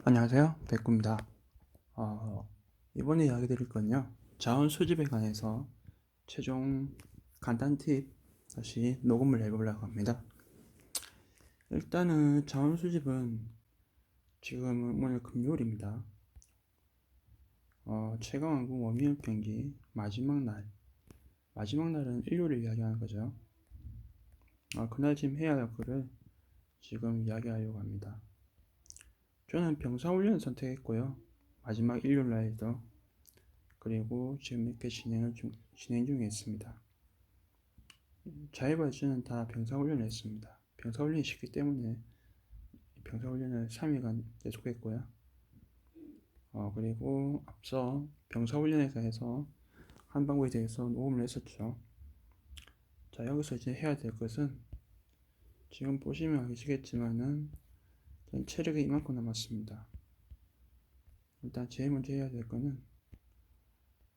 안녕하세요. 백구입니다. 이번에 이야기 드릴 건요. 자원 수집에 관해서 최종 간단 팁 다시 녹음을 해보려고 합니다. 일단은 자원 수집은 지금 오늘 금요일입니다. 최강왕국 워미업 경기 마지막 날은 일요일을 이야기하는 거죠. 그날 지금 해야 할 거를 지금 이야기하려고 합니다. 저는 병사훈련을 선택했고요. 마지막 일요일 날에도 그리고 지금 이렇게 진행 중에 있습니다. 자해발전은 다 병사훈련을 했습니다. 병사훈련이 쉽기 때문에 병사훈련을 3일간 계속했고요. 그리고 앞서 병사훈련에 대해서 한방구에 대해서 녹음을 했었죠. 자, 여기서 이제 해야 될 것은 지금 보시면 아시겠지만은 체력이 이만큼 남았습니다. 일단 제일 먼저 해야 될 거는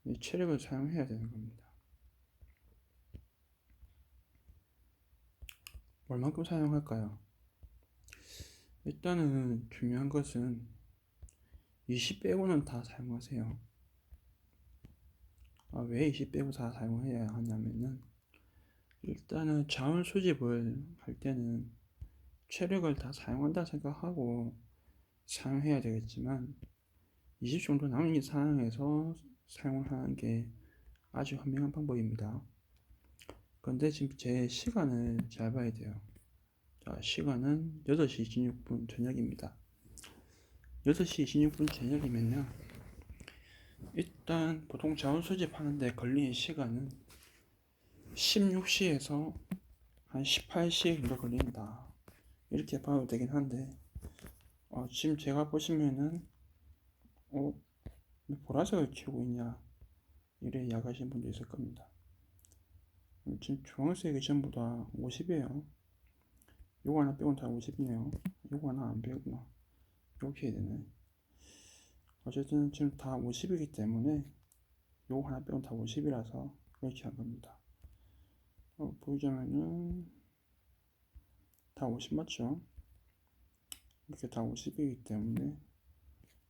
이 체력을 사용해야 되는 겁니다. 얼만큼 사용할까요? 일단은 중요한 것은 20 빼고는 다 사용하세요. 왜 20 빼고 다 사용해야 하냐면은 일단은 자원 수집을 할 때는 체력을 다 사용한다 생각하고 사용해야 되겠지만 20 정도 남은 상황에서 사용을 하는 게 아주 현명한 방법입니다. 그런데 지금 제 시간을 잘 봐야 돼요. 자, 시간은 8시 26분 저녁입니다. 8시 26분 저녁이면요. 일단 보통 자원 수집하는데 걸리는 시간은 16시에서 한 18시 정도 걸린다. 이렇게 봐도 되긴 한데 지금 제가 보시면은 왜 보라색을 키우고 있냐 이래 야가신 분도 있을 겁니다. 지금 주황색이 전부 다 50이에요. 요거 하나 빼고는 다 50이네요. 요거 하나 안 빼구나. 이렇게 해야 되네. 어쨌든 지금 다 50이기 때문에 요거 하나 빼고는 다 50이라서 이렇게 한 겁니다. 보이자면은 다 50 맞죠? 이렇게 다 50이기 때문에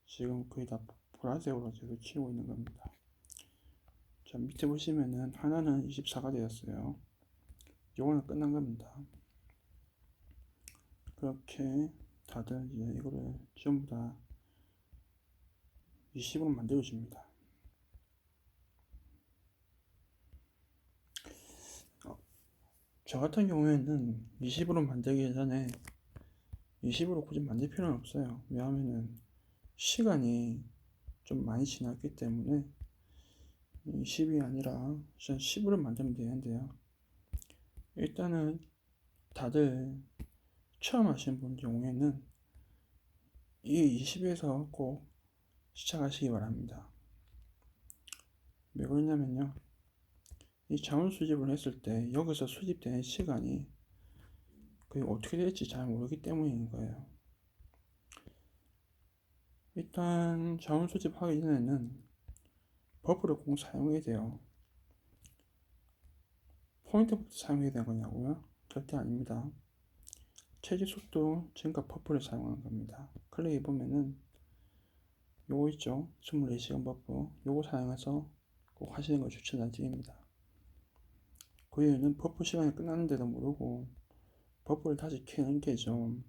지금 거의 다 보라색으로 계속 치우고 있는 겁니다. 자, 밑에 보시면은 하나는 24가 되었어요. 요거는 끝난 겁니다. 그렇게 다들 이제 이거를 전부 다 20으로 만들어 줍니다. 저 같은 경우에는 20으로 만들기 전에 20으로 굳이 만들 필요는 없어요. 왜냐하면은 시간이 좀 많이 지났기 때문에 20이 아니라 10으로 만들면 되는데요. 일단은 다들 처음 하시는 분 경우에는 이 20에서 꼭 시작하시기 바랍니다. 왜 그러냐면요. 이 자원 수집을 했을 때 여기서 수집되는 시간이 그게 어떻게 될지 잘 모르기 때문인 거예요. 일단 자원 수집하기 전에는 버프를 꼭 사용해야 돼요. 포인트부터 사용해야 되는 거냐고요? 절대 아닙니다. 체지 속도 증가 버프를 사용하는 겁니다. 클릭해 보면은 요거 있죠? 24시간 버프. 요거 사용해서 꼭 하시는 걸 추천드립니다. 그 이유는 버프 시간이 끝났는데도 모르고 버프를 다시 켜는 게 좀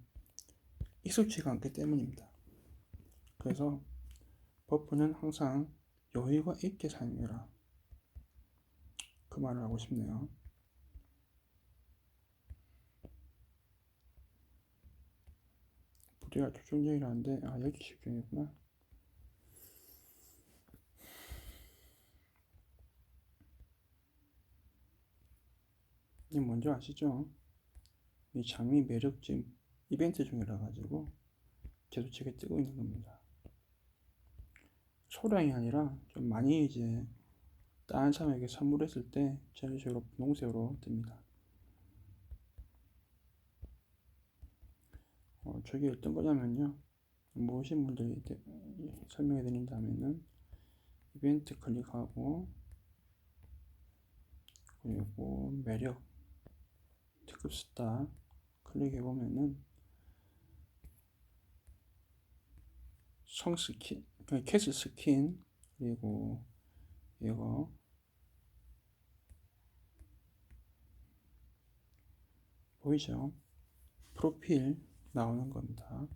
익숙치가 않기 때문입니다. 그래서 버프는 항상 여유가 있게 사용해라. 그 말을 하고 싶네요. 부대가 집중력이라는데 여기 집중이구나. 이 뭔지 아시죠? 이 장미 매력집 이벤트 중이라 가지고 계속 제게 뜨고 있는 겁니다. 소량이 아니라 좀 많이 이제 다른 사람에게 선물했을 때 전체적으로 분홍색으로 뜹니다. 저게 어떤 거냐면요. 모으신 분들이 설명해 드린다면은 이벤트 클릭하고 그리고 매력 특급 스타 클릭해 보면은 성스킨, 캐스 스킨, 그리고 이거 보이죠? 프로필 나오는 겁니다.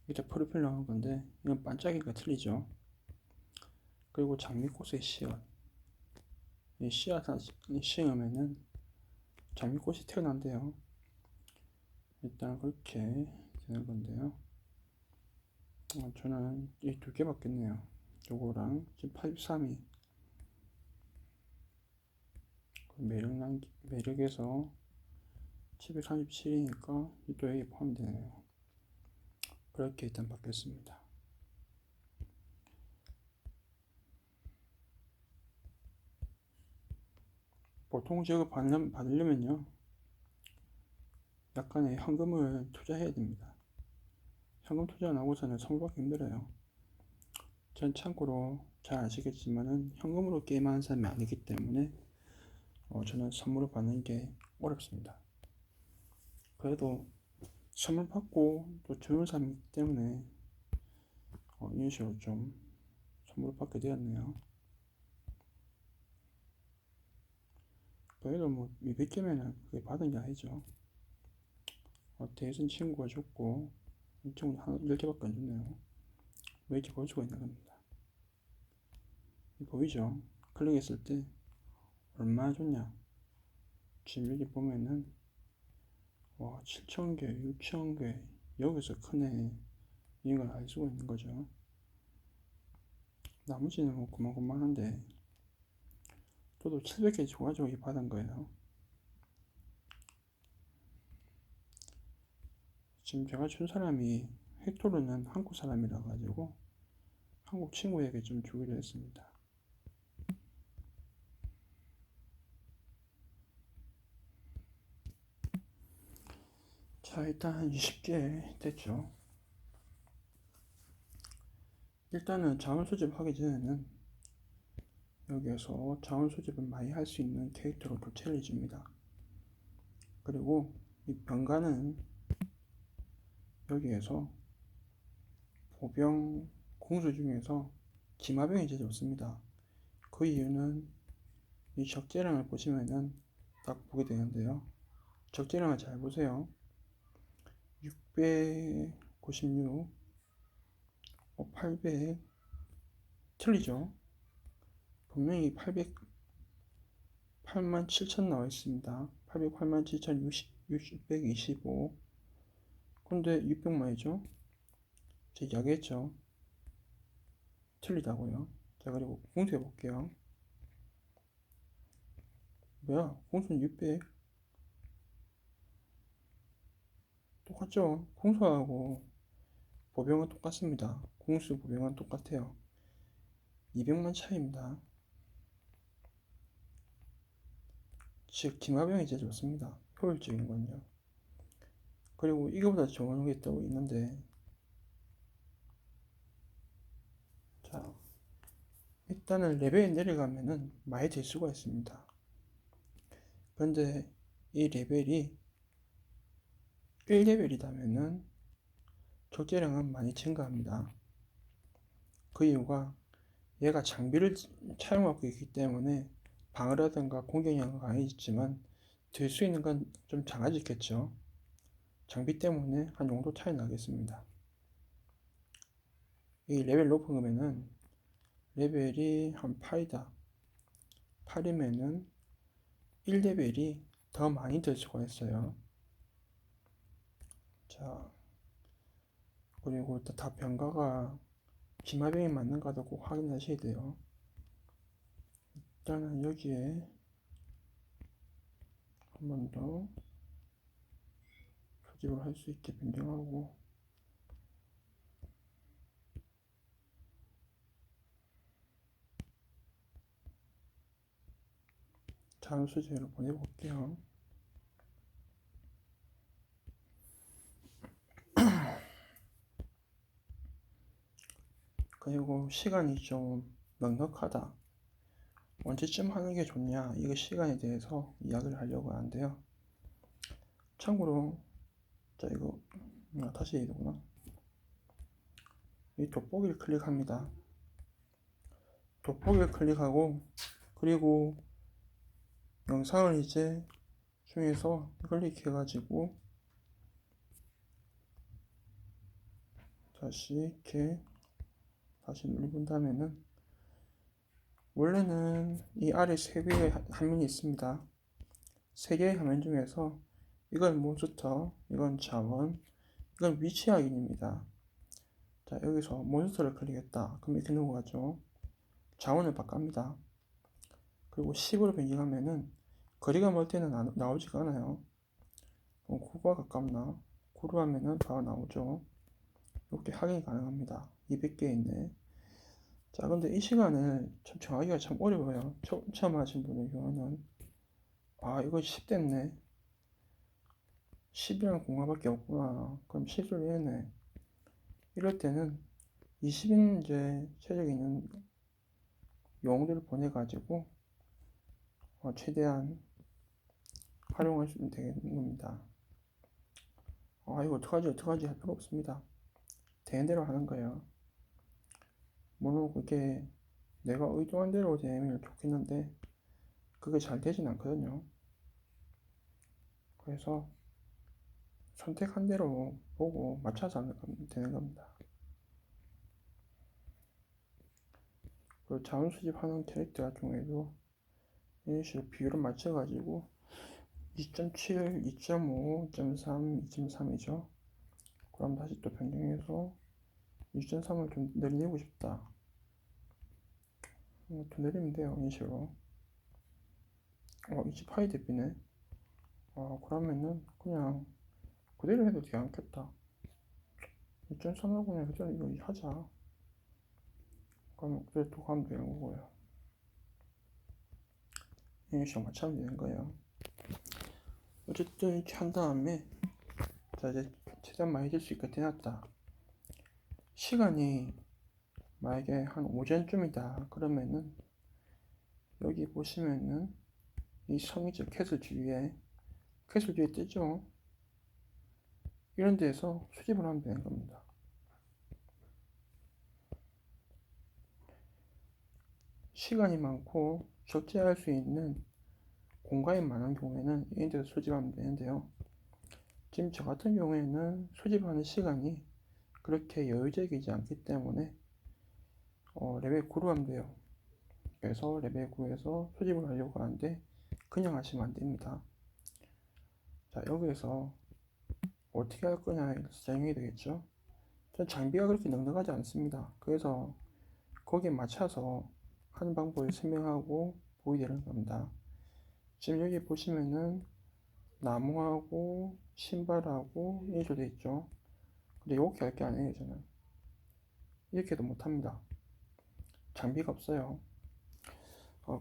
이렇게 프로필 나오는 건데 이건 반짝이가 틀리죠. 그리고 장미꽃의 씨앗, 이 씨앗 심으면은 장미꽃이 태어난대요. 일단 그렇게 되는 건데요. 저는 이 두 개밖에 없네요. 요거랑 지금 83이 매력에서 737이니까 또 여기 포함되네요. 그렇게 일단 받겠습니다. 보통 저거 받으려면요 약간의 현금을 투자해야 됩니다. 현금 투자 안 하고서는 선물 받기 힘들어요. 전 참고로 잘 아시겠지만은 현금으로 게임하는 사람이 아니기 때문에 저는 선물을 받는 게 어렵습니다. 그래도 선물 받고 또 주는 사람이기 때문에 이런 식으로 좀 선물을 받게 되었네요. 그래도 뭐 200개면은 그게 받은 게 아니죠. 대선 친구가 줬고 이 친구는 한 10개밖에 안 줬네요. 왜 이렇게 볼 수가 있는 겁니다. 보이죠? 클릭했을 때 얼마나 줬냐. 지금 여기 보면은 7,000개, 6,000개, 여기서 크네. 이걸 알 수가 있는 거죠. 나머지는 뭐 그만한데 저도 700개 줘가지고 받은 거예요. 지금 제가 준 사람이 헥토르는 한국 사람이라 가지고 한국 친구에게 좀 주기로 했습니다. 자, 일단 한 20개 됐죠. 일단은 자원 수집하기 전에는 여기에서 자원 수집을 많이 할 수 있는 캐릭터로 교체를 해줍니다. 그리고 이 병가는 여기에서 보병 공수 중에서 기마병이 제일 좋습니다. 그 이유는 이 적재량을 보시면은 딱 보게 되는데요. 적재량을 잘 보세요. 696, 800 틀리죠? 분명히 87,000 나와 있습니다. 887,625. 근데 600만이죠? 제가 이야기했죠? 틀리다고요. 자, 그리고 공수해 볼게요. 뭐야? 공수는 600. 똑같죠? 공수하고 보병은 똑같습니다. 공수 보병은 똑같아요. 200만 차이입니다. 즉 기마병이 제일 좋습니다. 효율적인 건요. 그리고 이거보다 좋은 게 또 있는데, 자, 일단은 레벨이 내려가면은 많이 될 수가 있습니다. 그런데 이 레벨이 1레벨이라면은 적재량은 많이 증가합니다. 그 이유가 얘가 장비를 차용하고 있기 때문에 방어라든가 공격력은 강해지지만 들 수 있는 건 좀 작아지겠죠. 장비 때문에 한 정도 차이 나겠습니다. 이 레벨 높은 거면은 레벨이 한 8이다. 8이면은 1레벨이 더 많이 될 수가 있어요. 자, 그리고 다 병가가 기마병이 맞는가도 꼭 확인하셔야 돼요. 일단은 여기에 한 번 더 표집을 할 수 있게 변경하고, 자료수제로 보내볼게요. 그리고 시간이 좀 넉넉하다. 언제쯤 하는 게 좋냐? 이거 시간에 대해서 이야기를 하려고 하는데요. 참고로, 자, 이거, 다시 해야 되구나. 이 돋보기를 클릭합니다. 돋보기를 클릭하고, 그리고 영상을 이제 중에서 클릭해가지고 다시 이렇게 다시 눌러본 다음에는, 원래는 이 아래 세 개의 화면이 있습니다. 세 개의 화면 중에서 이건 몬스터, 이건 자원, 이건 위치 확인입니다. 자, 여기서 몬스터를 클릭했다. 그럼 이렇게 넘어가죠. 자원을 바꿉니다. 그리고 10으로 변경하면은 거리가 멀 때는 나오지가 않아요. 9가 가깝나? 9로 하면은 바로 나오죠. 이렇게 확인이 가능합니다. 200개 있네. 자, 근데 이 시간을 참 정하기가 참 어려워요. 처음 하신 분의 경우는. 아, 이거 10 됐네. 10이라는 공간밖에 없구나. 그럼 10을 해네. 이럴 때는 20인 이제 체력이 있는 용어들을 보내가지고 최대한 활용할 수 있면 되는 겁니다. 아, 이거 어떡하지 할 필요 없습니다. 되는 대로 하는 거예요. 물론 그게 내가 의도한 대로 되면 좋겠는데 그게 잘 되진 않거든요. 그래서 선택한 대로 보고 맞춰서 하면 되는 겁니다. 그리고 자원 수집하는 캐릭터 같은 경우에도 이런 식으로 비율을 맞춰가지고 2.7, 2.5, 2.3, 2.3이죠. 그럼 다시 또 변경해서 2.3을 좀 늘리고 싶다. 더 내리면 돼요. 이런 식으로. 28이 대비네. 그러면은 그냥 그대로 해도 되지 않겠다. 2.3하고 그냥 그대로 이거 하자. 그러면 그대로 또 가면 되는 거고요. 이런 식으로 맞추면 되는 거예요. 어쨌든 이렇게 한 다음에, 자, 이제 최대한 많이 될 수 있게 해놨다. 시간이 만약에 한 오전쯤이다 그러면은 여기 보시면은 이 성이죠. 캐슬 주위에 뜨죠. 이런 데에서 수집을 하면 되는 겁니다. 시간이 많고 적재할 수 있는 공간이 많은 경우에는 이런 데서 수집하면 되는데요. 지금 저 같은 경우에는 수집하는 시간이 그렇게 여유적이지 않기 때문에 레벨 9로 하면 돼요. 그래서 레벨 9에서 수집을 하려고 하는데 그냥 하시면 안 됩니다. 자, 여기에서 어떻게 할 거냐에 설명이 되겠죠. 전 장비가 그렇게 넉넉하지 않습니다. 그래서 거기에 맞춰서 하는 방법을 설명하고 보여드리는 겁니다. 지금 여기 보시면은 나무하고 신발하고 이렇게 되어 있죠. 근데 이렇게 할 게 아니에요. 저는 이렇게도 못합니다. 장비가 없어요.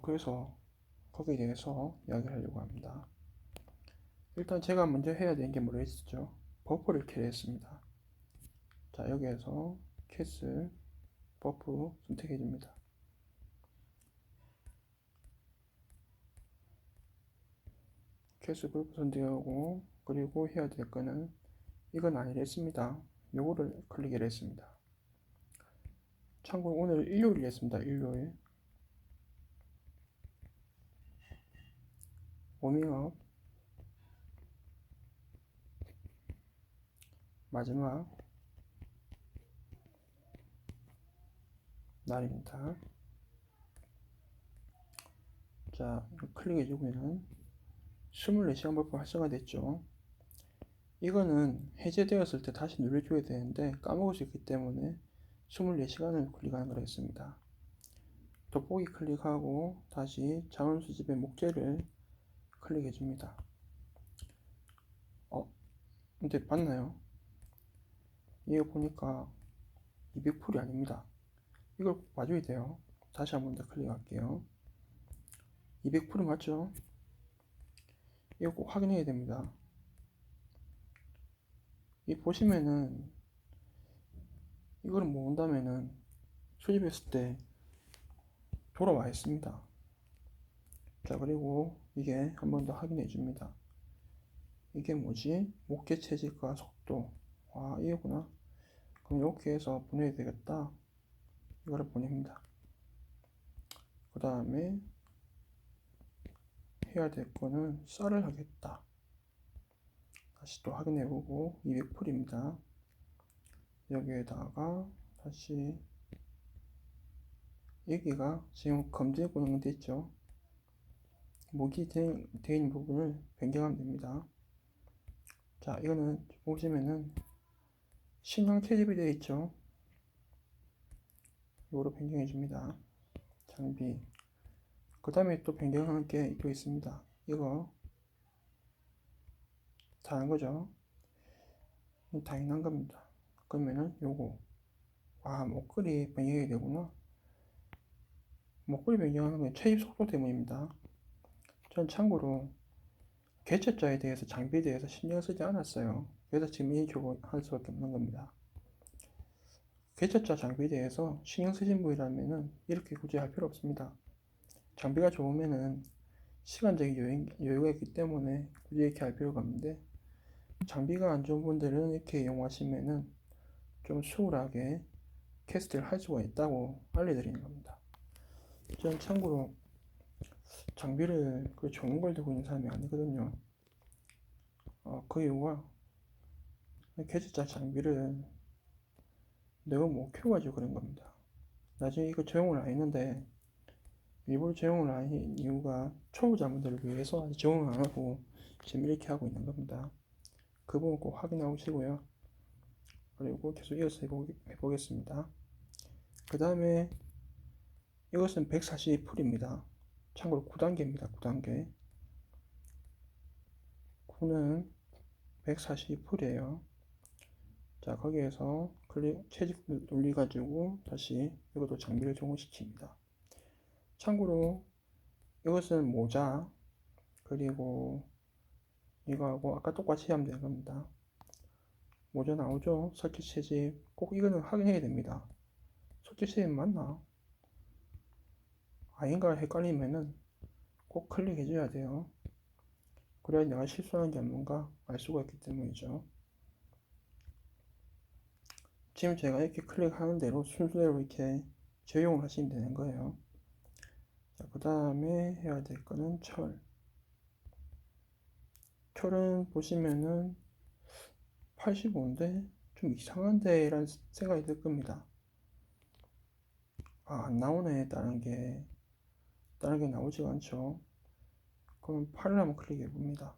그래서 거기에 대해서 이야기를 하려고 합니다. 일단 제가 먼저 해야 되는 게 뭐라 했었죠? 버프를 캐리했습니다. 자, 여기에서 캐슬 버프 선택해 줍니다. 캐슬 버프 선택하고, 그리고 해야 될 거는 이건 아니랬습니다. 요거를 클릭을 했습니다. 참고로 오늘 일요일이었습니다. 일요일. 워밍업. 마지막 날입니다. 자, 클릭해주면 24시간 버프 활성화됐죠. 이거는 해제되었을 때 다시 눌러줘야 되는데 까먹을 수 있기 때문에 24시간을 클릭하는 걸 했습니다. 돋보기 클릭하고 다시 자원 수집의 목재를 클릭해줍니다. 근데 맞나요? 이거 보니까 200풀이 아닙니다. 이걸 봐줘야 돼요. 다시 한 번 더 클릭할게요. 200풀이 맞죠? 이거 꼭 확인해야 됩니다. 이 보시면은 이거를 모은다면은 수집했을 때 돌아와 있습니다. 자, 그리고 이게 한 번 더 확인해 줍니다. 이게 뭐지? 목재 채집과 속도. 이거구나. 그럼 이렇게 해서 보내야 되겠다. 이거를 보냅니다. 그 다음에 해야 될 거는 썰을 하겠다. 다시 또 확인해보고 200풀입니다. 여기에다가 다시 여기가 지금 검증 고정돼 있죠. 목이 되어 있는 부분을 변경하면 됩니다. 자, 이거는 보시면은 신형 채집이 되어 있죠. 이거로 변경해 줍니다. 장비. 그 다음에 또 변경할 게 또 있습니다. 이거 다른 거죠. 당연한 겁니다. 그러면은 요거 목걸이 변경이 되구나. 목걸이 변경하는 건 채입 속도 때문입니다. 전 참고로 개체자에 대해서 장비에 대해서 신경 쓰지 않았어요. 그래서 지금 이 교육을 할 수밖에 없는 겁니다. 개체자 장비에 대해서 신경 쓰신 분이라면 이렇게 굳이 할 필요 없습니다. 장비가 좋으면은 시간적인 여유가 있기 때문에 굳이 이렇게 할 필요가 없는데, 장비가 안 좋은 분들은 이렇게 이용하시면은 좀 수월하게 캐스트를 할 수가 있다고 알려드리는 겁니다. 저는 참고로 장비를 그 좋은 걸 들고 있는 사람이 아니거든요. 그 이유가 개체자 장비를 내가 못 키워가지고 그런 겁니다. 나중에 이거 적용을 안 했는데, 일부러 적용을 안 한 이유가 초보자분들을 위해서 적용을 안 하고 지금 이렇게 하고 있는 겁니다. 그 부분 꼭 확인하시고요. 그리고 계속 이어서 해보겠습니다. 그 다음에 이것은 142풀입니다. 참고로 9단계입니다. 9단계. 9는 142풀이에요. 자, 거기에서 채집 눌러가지고 다시 이것도 장비를 적용시킵니다. 참고로 이것은 모자, 그리고 이거하고 아까 똑같이 하면 되는 겁니다. 모자 나오죠? 석기 채집. 꼭 이거는 확인해야 됩니다. 석기 채집 맞나? 아닌가 헷갈리면은 꼭 클릭해줘야 돼요. 그래야 내가 실수하는 게 없는가 알 수가 있기 때문이죠. 지금 제가 이렇게 클릭하는 대로 순서대로 이렇게 적용을 하시면 되는 거예요. 자, 그 다음에 해야 될 거는 철. 철은 보시면은 85인데 좀 이상한데 라는 생각이 들 겁니다. 안 나오네. 다른 게 나오지가 않죠. 그럼 8을 한번 클릭해 봅니다.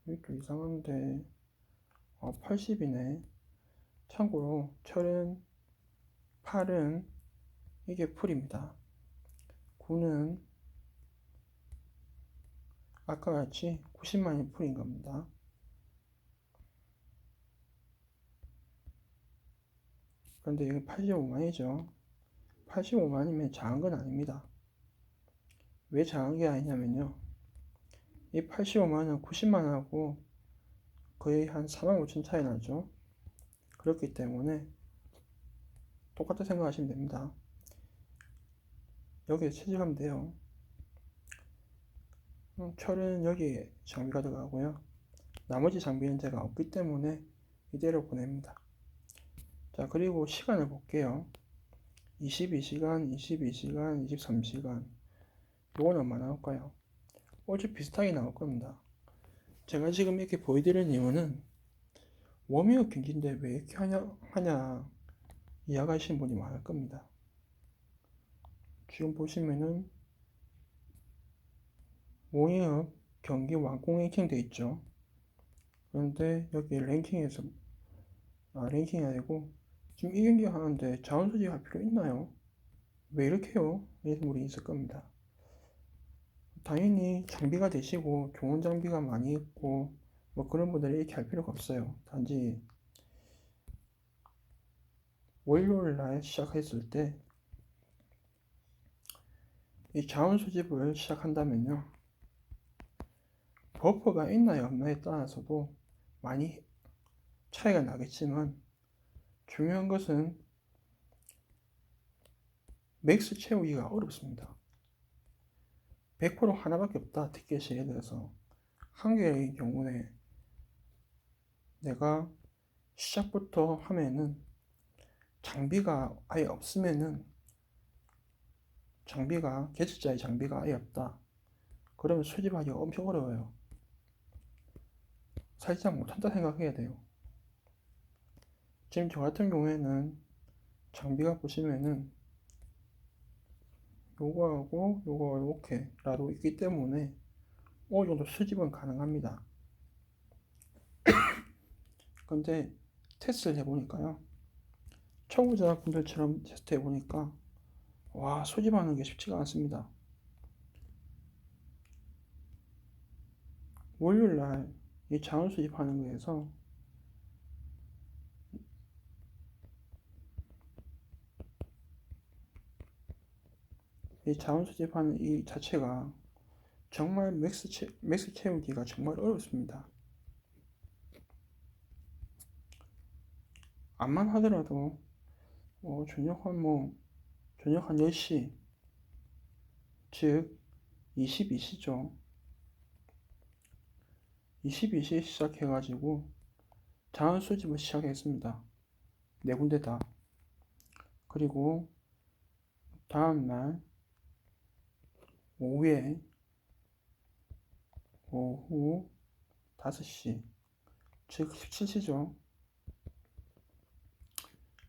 이게 좀 이상한데 80이네. 참고로 철은 8은 이게 풀입니다. 9는 아까 같이 90만이 풀인 겁니다. 그런데 이게 85만이죠. 85만이면 작은 건 아닙니다. 왜 작은 게 아니냐면요. 이 85만은 90만하고 거의 한 4만 5천 차이 나죠. 그렇기 때문에 똑같다 생각하시면 됩니다. 여기에 채집하면 돼요. 철은 여기에 장비가 들어가고요. 나머지 장비는 제가 없기 때문에 이대로 보냅니다. 자, 그리고 시간을 볼게요. 22시간, 22시간, 23시간. 이건 얼마 나올까요? 어차피 비슷하게 나올 겁니다. 제가 지금 이렇게 보여드리는 이유는 워밍업 경기인데 왜 이렇게 하냐 이야기하시는 분이 많을 겁니다. 지금 보시면은 워밍업 경기 완공 랭킹 돼 있죠. 그런데 여기 랭킹에서 랭킹이 아니고 지금 이 경기 하는데 자원 수집할 필요 있나요? 왜 이렇게 해요? 이런 분이 있을 겁니다. 당연히 장비가 되시고 좋은 장비가 많이 있고 뭐 그런 분들이 이렇게 할 필요가 없어요. 단지 월요일 날 시작했을 때 이 자원 수집을 시작한다면요, 버퍼가 있나요 없나에 따라서도 많이 차이가 나겠지만 중요한 것은 맥스 채우기가 어렵습니다. 100% 하나밖에 없다. 티켓이 예를 들어서 한 개의 경우에 내가 시작부터 하면은 장비가 아예 없으면은 계절자의 장비가 아예 없다. 그러면 수집하기가 엄청 어려워요. 살짝 못한다 생각해야 돼요. 지금 저 같은 경우에는 장비가 보시면은 요거하고 요거 이렇게라도 있기 때문에 어느 정도 수집은 가능합니다. 근데 테스트를 해보니까요, 초보자분들처럼 테스트 해보니까 와, 수집하는 게 쉽지가 않습니다. 월요일날 이 자원 수집하는 거에서 이 자원 수집하는 이 자체가 정말 맥스 채우기가 정말 어렵습니다. 암만 하더라도 저녁 한 10시, 즉 22시죠. 22시에 시작해가지고 자원 수집을 시작했습니다. 네 군데 다. 그리고 다음날 오후에 오후 5시, 즉 17시죠.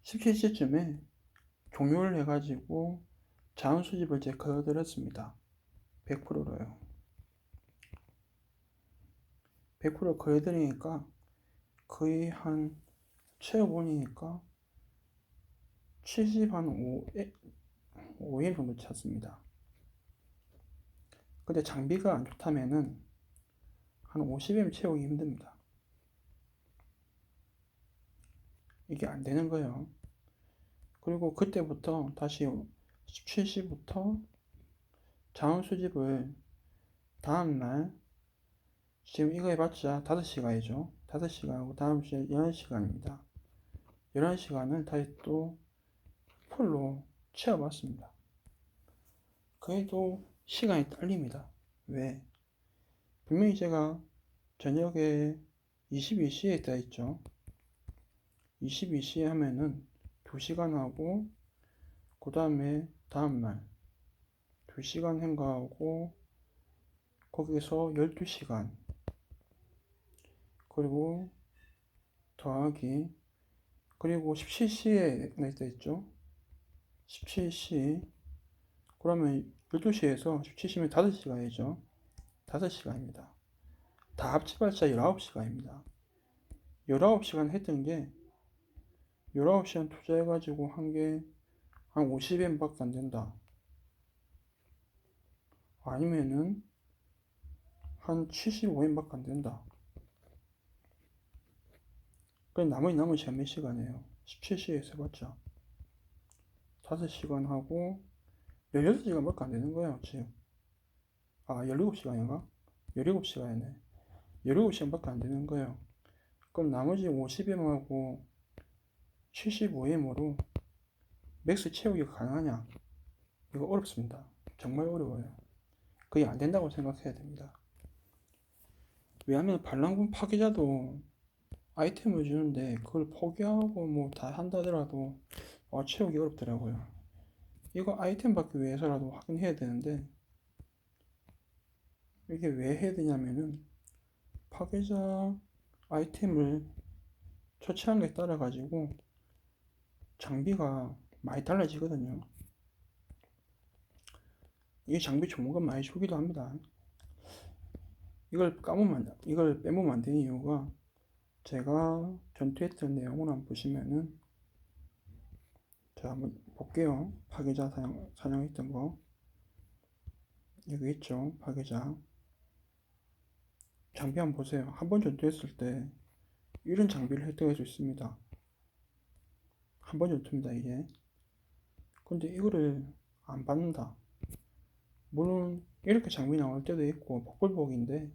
17시쯤에 종료를 해가지고 자원 수집을 이제 거둬들였습니다. 100%로요. 100% 거둬들이니까 거의 한 채워보니까 75일 정도 찼습니다. 근데 장비가 안 좋다면은 한 50일 채우기 힘듭니다. 이게 안 되는 거예요. 그리고 그때부터 다시 17시부터 자원 수집을 다음날, 지금 이거 해봤자 5시간이죠. 5시간하고 다음 시간 11시간입니다. 11시간을 다시 또 풀로 채워봤습니다. 그래도 시간이 딸립니다. 왜? 분명히 제가 저녁에 22시에 있다 했죠. 22시에 하면은 2시간 하고, 그 다음에 다음날 2시간 행가하고, 거기서 12시간, 그리고 더하기, 그리고 17시에 있다 했죠. 17시, 그러면 12시에서 17시면 5시간이죠. 5시간입니다. 다 합쳐봤자 19시간입니다. 19시간 했던 게 19시간 투자해가지고 한 게 한 50엔 밖에 안 된다. 아니면은 한 75엔 밖에 안 된다. 그럼 남은 시간 몇 시간이에요? 17시에서 해봤자 5시간 하고 16시간 밖에 안 되는 거예요, 지금. 17시간인가? 17시간이네. 17시간 밖에 안 되는 거예요. 그럼 나머지 50M하고 75M으로 맥스 채우기가 가능하냐? 이거 어렵습니다. 정말 어려워요. 그게 안 된다고 생각해야 됩니다. 왜냐하면 반란군 파괴자도 아이템을 주는데 그걸 포기하고 뭐 다 한다더라도 채우기 어렵더라고요. 이거 아이템 받기 위해서라도 하긴 해야 되는데, 이게 왜 해야 되냐면은 파괴자 아이템을 처치한 게 따라 가지고 장비가 많이 달라지거든요. 이 장비 좋은 건 많이 주기도 합니다. 이걸 빼보면 안 되는 이유가, 제가 전투했던 내용을 한번 보시면은, 제가 한번 볼게요. 파괴자 사냥했던 거. 여기 있죠. 파괴자. 장비 한번 보세요. 한 번 전투했을 때 이런 장비를 획득할 수 있습니다. 한 번 전투입니다, 이게. 근데 이거를 안 받는다. 물론 이렇게 장비 나올 때도 있고 복불복인데,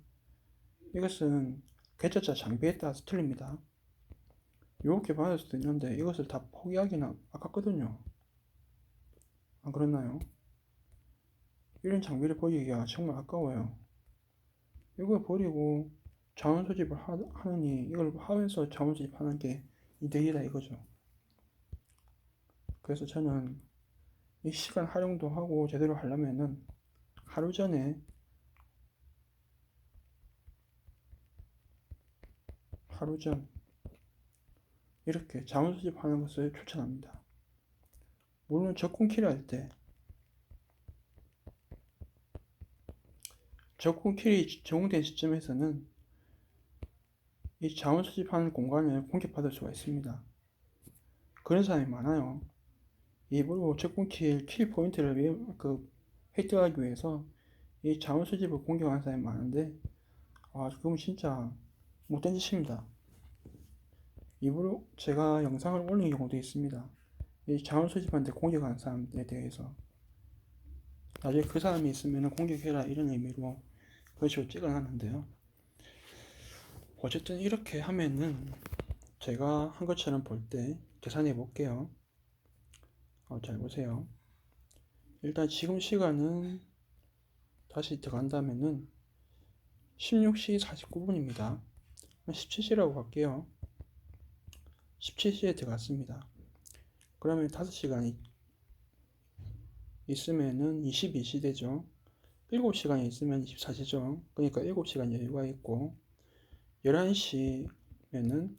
이것은 개체자 장비에 따라서 틀립니다. 이렇게 받을 수도 있는데 이것을 다 포기하기는 아깝거든요. 안 그렇나요? 이런 장비를 버리기가 정말 아까워요. 이걸 버리고 자원 수집을 하느니 이걸 하면서 자원 수집하는 게 이득이다 이거죠. 그래서 저는 이 시간 활용도 하고 제대로 하려면은 하루 전 이렇게 자원 수집하는 것을 추천합니다. 물론 적군키를 할 때 적군킬이 적용된 시점에서는 이 자원 수집하는 공간을 공격받을 수가 있습니다. 그런 사람이 많아요. 일부러 적군킬 킬 포인트를 획득하기 위해서 이 자원 수집을 공격하는 사람이 많은데 그건 진짜 못된 짓입니다. 일부러 제가 영상을 올린 경우도 있습니다. 이 자원 수집한테 공격하는 사람에 대해서 나중에 그 사람이 있으면 공격해라 이런 의미로 그런 식으로 찍어놨는데요. 어쨌든 이렇게 하면은 제가 한 것처럼 볼 때 계산해 볼게요. 잘 보세요. 일단 지금 시간은 다시 들어간다면은 16시 49분입니다. 17시라고 할게요. 17시에 들어갔습니다. 그러면 5시간이 있으면은 22시 되죠. 7시간이 있으면 24시죠. 그러니까 7시간 여유가 있고 11시면은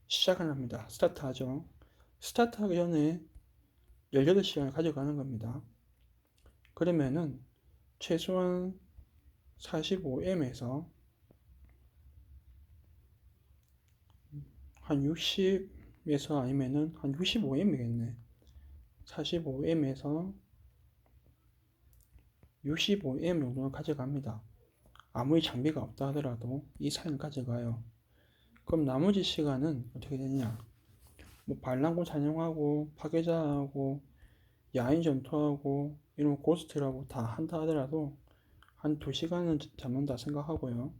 시작을 합니다. 스타트 하죠. 스타트 하기 전에 18시간을 가져가는 겁니다. 그러면은 최소한 45M에서 한 60에서 아니면은 한 65M이겠네. 45M에서 65M 정도는 가져갑니다. 아무리 장비가 없다 하더라도 이 사이는 가져가요. 그럼 나머지 시간은 어떻게 되냐? 뭐 반란군 사냥하고 파괴자하고 야인 전투하고 이런 고스트라고 다 한다 하더라도 한 2시간은 잡는다 생각하고요.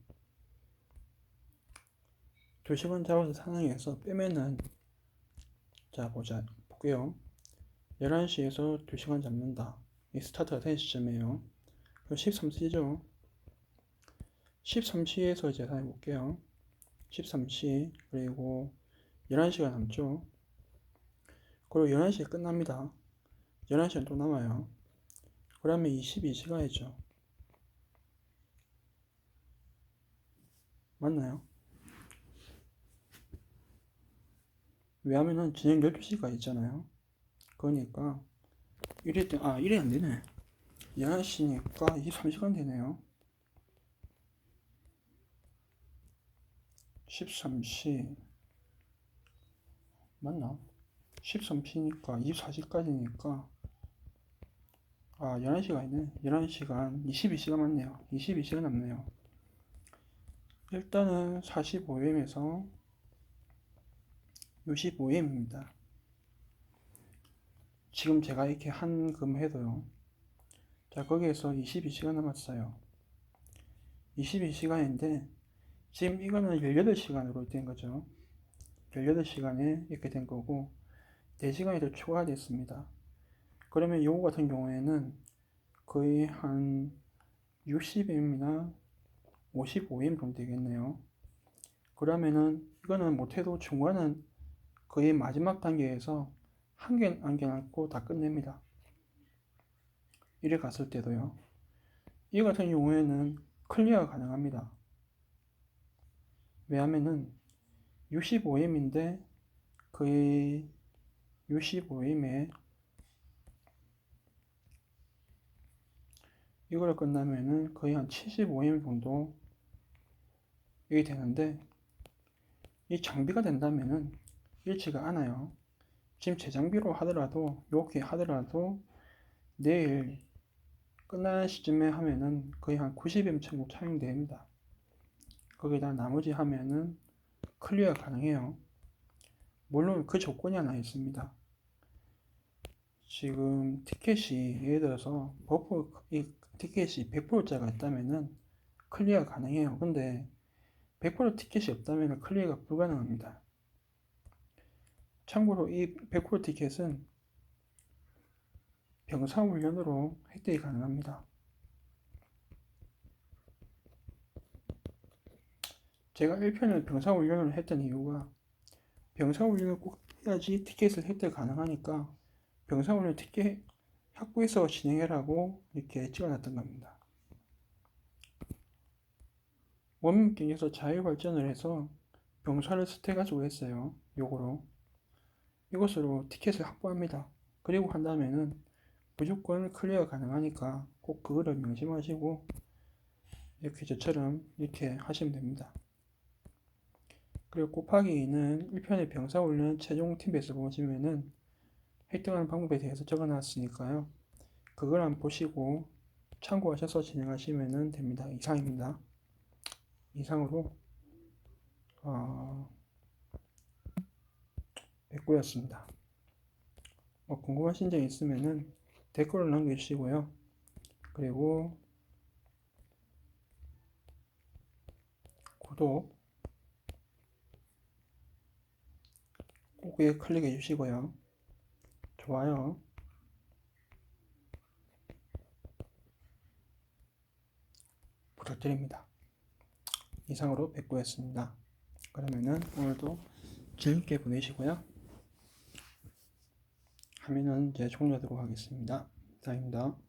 2시간 잡아서 사냥해서 빼면은 자 볼게요. 11시에서 2시간 잡는다. 이 스타트가 된 시점이에요. 그럼 13시죠. 13시에서 이제 다 해볼게요. 13시 그리고 11시가 남죠. 그리고 11시에 끝납니다. 11시간 또 남아요. 그러면 22시간이죠. 맞나요? 왜냐면은 저녁 12시가 있잖아요. 그러니까 이래 안 되네. 11시니까 23시간 되네요. 13시 맞나? 13시니까 24시까지니까 11시가 있네. 11시간 22시간 맞네요. 22시간 남네요. 일단은 45M에서 65M입니다. 지금 제가 이렇게 한금 해도요. 자, 거기에서 22시간 남았어요. 22시간인데 지금 이거는 18시간으로 된 거죠. 18시간에 이렇게 된 거고 4시간이 더 추가됐습니다. 그러면 요거 같은 경우에는 거의 한 60M이나 55M 정도 되겠네요. 그러면은 이거는 못해도 중간은 거의 마지막 단계에서 한 개 남고 다 끝냅니다. 이래 갔을 때도요. 이 같은 경우에는 클리어가 가능합니다. 왜냐면은 65M인데 거의 65M에 이걸 끝나면은 거의 한 75M 정도 이게 되는데 이 장비가 된다면은 잃지가 않아요. 지금 재장비로 하더라도 이렇게 하더라도 내일 끝나는 시점에 하면은 거의 한 90M 정도 차용됩니다. 거기다 나머지 하면은 클리어 가능해요. 물론 그 조건이 하나 있습니다. 지금 티켓이 예를 들어서 버프 이 티켓이 100%짜리가 있다면은 클리어 가능해요. 근데 100% 티켓이 없다면 클리어가 불가능합니다. 참고로 이 100% 티켓은 병사훈련으로 획득이 가능합니다. 제가 1편을 병사훈련을 했던 이유가 병사훈련을 꼭 해야지 티켓을 획득 가능하니까 병사훈련 티켓 학부에서 진행해라고 이렇게 찍어놨던 겁니다. 원민경에서 자유발전을 해서 병사를 스택가지고 했어요. 요거로 이것으로 티켓을 확보합니다. 그리고 한 다음에는 무조건 클리어 가능하니까 꼭 그거를 명심하시고 이렇게 저처럼 이렇게 하시면 됩니다. 그리고 곱하기 2는 1편의 병사훈련 최종 팁에서 보시면은 획득하는 방법에 대해서 적어놨으니까요. 그걸 한번 보시고 참고하셔서 진행하시면 됩니다. 이상입니다. 이상으로 백구였습니다. 궁금하신 점 있으면은 댓글을 남겨주시고요. 그리고 구독 꼭에 클릭해 주시고요. 좋아요 부탁드립니다. 이상으로 백구였습니다. 그러면은 오늘도 즐겁게 보내시고요. 화면은 이제 종료하도록 하겠습니다. 이상입니다.